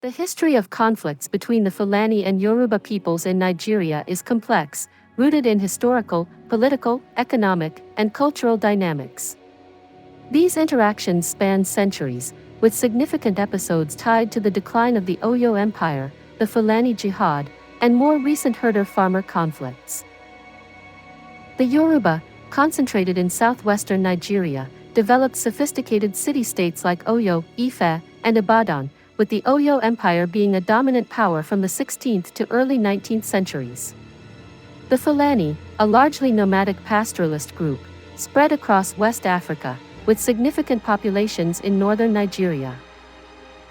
The history of conflicts between the Fulani and Yoruba peoples in Nigeria is complex, rooted in historical, political, economic, and cultural dynamics. These interactions span centuries, with significant episodes tied to the decline of the Oyo Empire, the Fulani Jihad, and more recent herder-farmer conflicts. The Yoruba, concentrated in southwestern Nigeria, developed sophisticated city-states like Oyo, Ife, and Ibadan, with the Oyo Empire being a dominant power from the 16th to early 19th centuries. The Fulani, a largely nomadic pastoralist group, spread across West Africa, with significant populations in northern Nigeria.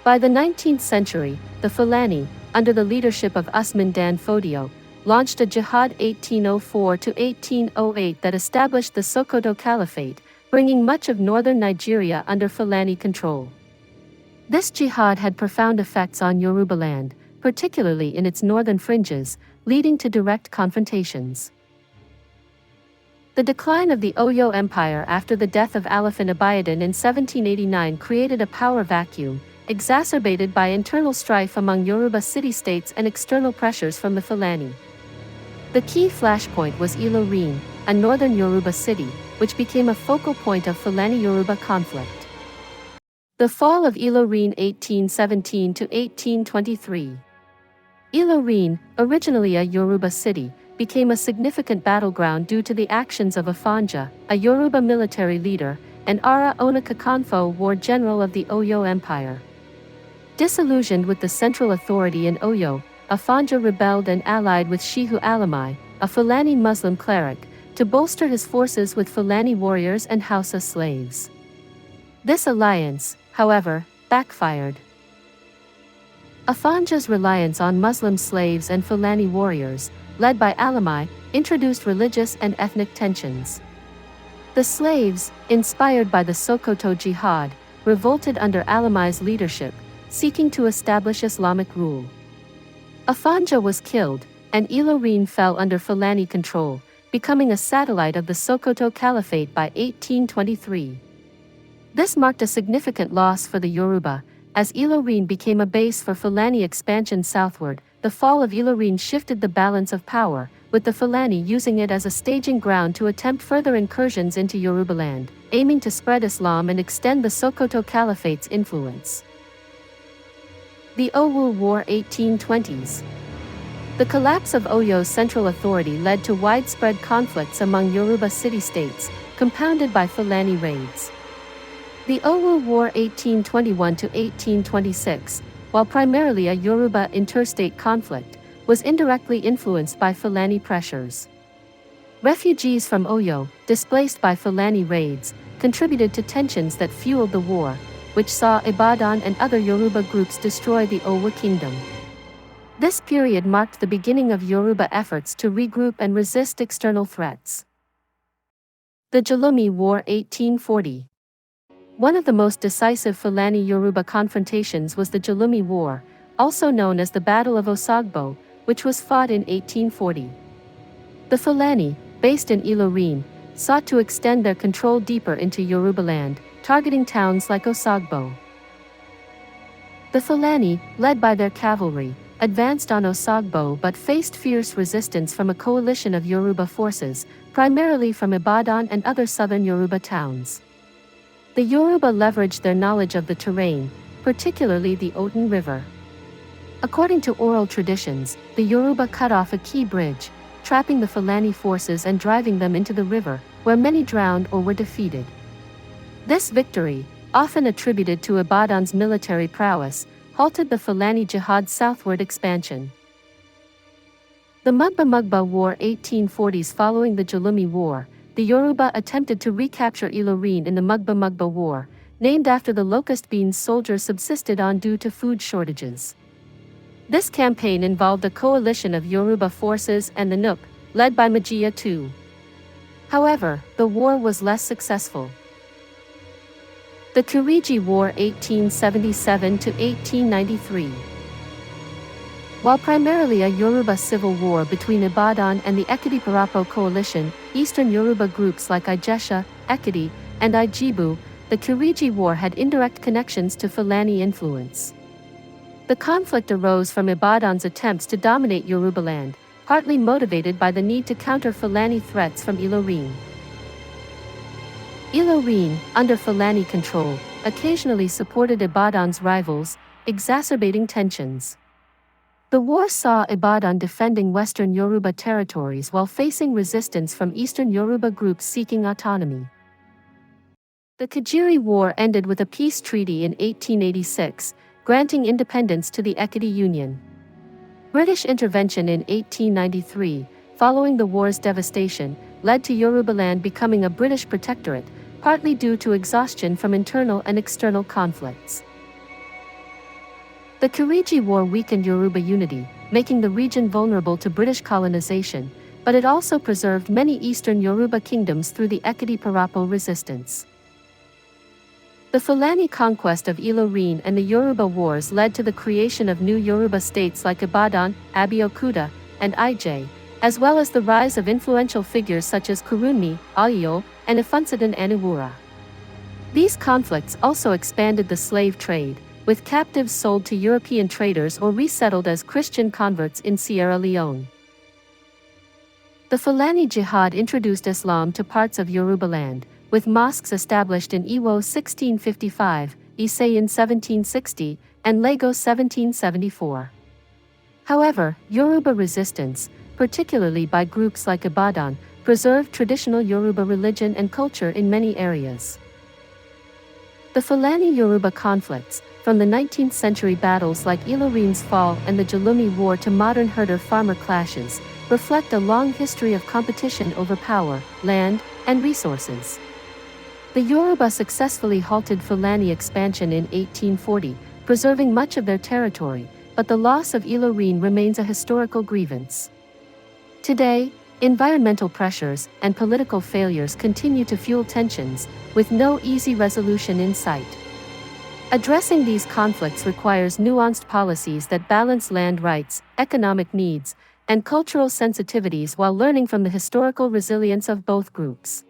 By the 19th century, the Fulani, under the leadership of Usman Dan Fodio, launched a jihad 1804 to 1808 that established the Sokoto Caliphate, bringing much of northern Nigeria under Fulani control. This jihad had profound effects on Yorubaland, particularly in its northern fringes, leading to direct confrontations. The decline of the Oyo Empire after the death of Alafin Abayadin in 1789 created a power vacuum, exacerbated by internal strife among Yoruba city-states and external pressures from the Fulani. The key flashpoint was Ilorin, a northern Yoruba city, which became a focal point of Fulani-Yoruba conflict. The fall of Ilorin 1817 to 1823. Ilorin, originally a Yoruba city, became a significant battleground due to the actions of Afanja, a Yoruba military leader, and Ara Onakakanfo, war general of the Oyo Empire. Disillusioned with the central authority in Oyo, Afanja rebelled and allied with Shehu Alamai, a Fulani Muslim cleric, to bolster his forces with Fulani warriors and Hausa slaves. This alliance, however, backfired. Afanja's reliance on Muslim slaves and Fulani warriors, led by Alamai, introduced religious and ethnic tensions. The slaves, inspired by the Sokoto Jihad, revolted under Alamai's leadership, seeking to establish Islamic rule. Afanja was killed, and Ilorin fell under Fulani control, becoming a satellite of the Sokoto Caliphate by 1823. This marked a significant loss for the Yoruba, as Ilorin became a base for Fulani expansion southward. The fall of Ilorin shifted the balance of power, with the Fulani using it as a staging ground to attempt further incursions into Yorubaland, aiming to spread Islam and extend the Sokoto Caliphate's influence. The Owu War 1820s. The collapse of Oyo's central authority led to widespread conflicts among Yoruba city-states, compounded by Fulani raids. The Owu War 1821 to 1826, while primarily a Yoruba interstate conflict, was indirectly influenced by Fulani pressures. Refugees from Oyo, displaced by Fulani raids, contributed to tensions that fueled the war, which saw Ibadan and other Yoruba groups destroy the Owo kingdom. This period marked the beginning of Yoruba efforts to regroup and resist external threats. The Jalumi War 1840. One of the most decisive Fulani-Yoruba confrontations was the Jalumi War, also known as the Battle of Osogbo, which was fought in 1840. The Fulani, based in Ilorin, sought to extend their control deeper into Yorubaland, targeting towns like Osogbo. The Fulani, led by their cavalry, advanced on Osogbo but faced fierce resistance from a coalition of Yoruba forces, primarily from Ibadan and other southern Yoruba towns. The Yoruba leveraged their knowledge of the terrain, particularly the Oton River. According to oral traditions, the Yoruba cut off a key bridge, trapping the Fulani forces and driving them into the river, where many drowned or were defeated. This victory, often attributed to Ibadan's military prowess, halted the Fulani Jihad's southward expansion. The Mugba War 1840s. Following the Jalumi War, the Yoruba attempted to recapture Ilorin in the Mugba War, named after the locust beans soldiers subsisted on due to food shortages. This campaign involved a coalition of Yoruba forces and the Nupe, led by Magia II. However, the war was less successful. The Kiriji War 1877 to 1893. While primarily a Yoruba civil war between Ibadan and the Ekiti-Parapo coalition, eastern Yoruba groups like Ijesha, Ekiti, and Ijebu, the Kiriji War had indirect connections to Fulani influence. The conflict arose from Ibadan's attempts to dominate Yorubaland, partly motivated by the need to counter Fulani threats from Ilorin. Ilorin, under Fulani control, occasionally supported Ibadan's rivals, exacerbating tensions. The war saw Ibadan defending western Yoruba territories while facing resistance from eastern Yoruba groups seeking autonomy. The Kajiri War ended with a peace treaty in 1886, granting independence to the Ekiti Union. British intervention in 1893, following the war's devastation, led to Yorubaland becoming a British protectorate, partly due to exhaustion from internal and external conflicts. The Kiriji War weakened Yoruba unity, making the region vulnerable to British colonization, but it also preserved many eastern Yoruba kingdoms through the Ekiti-Parapo resistance. The Fulani conquest of Ilorin and the Yoruba Wars led to the creation of new Yoruba states like Ibadan, Abeokuta, and Ije, as well as the rise of influential figures such as Kurunmi, Ayo, and Ifunsidan Anuwura. These conflicts also expanded the slave trade, with captives sold to European traders or resettled as Christian converts in Sierra Leone. The Fulani Jihad introduced Islam to parts of Yorubaland, with mosques established in Iwo 1655, Ise in 1760, and Lagos 1774. However, Yoruba resistance, particularly by groups like Ibadan, preserved traditional Yoruba religion and culture in many areas. The Fulani Yoruba conflicts, from the 19th century battles like Ilorin's fall and the Jalumi War to modern herder-farmer clashes, reflect a long history of competition over power, land, and resources. The Yoruba successfully halted Fulani expansion in 1840, preserving much of their territory, but the loss of Ilorin remains a historical grievance. Today, environmental pressures and political failures continue to fuel tensions, with no easy resolution in sight. Addressing these conflicts requires nuanced policies that balance land rights, economic needs, and cultural sensitivities while learning from the historical resilience of both groups.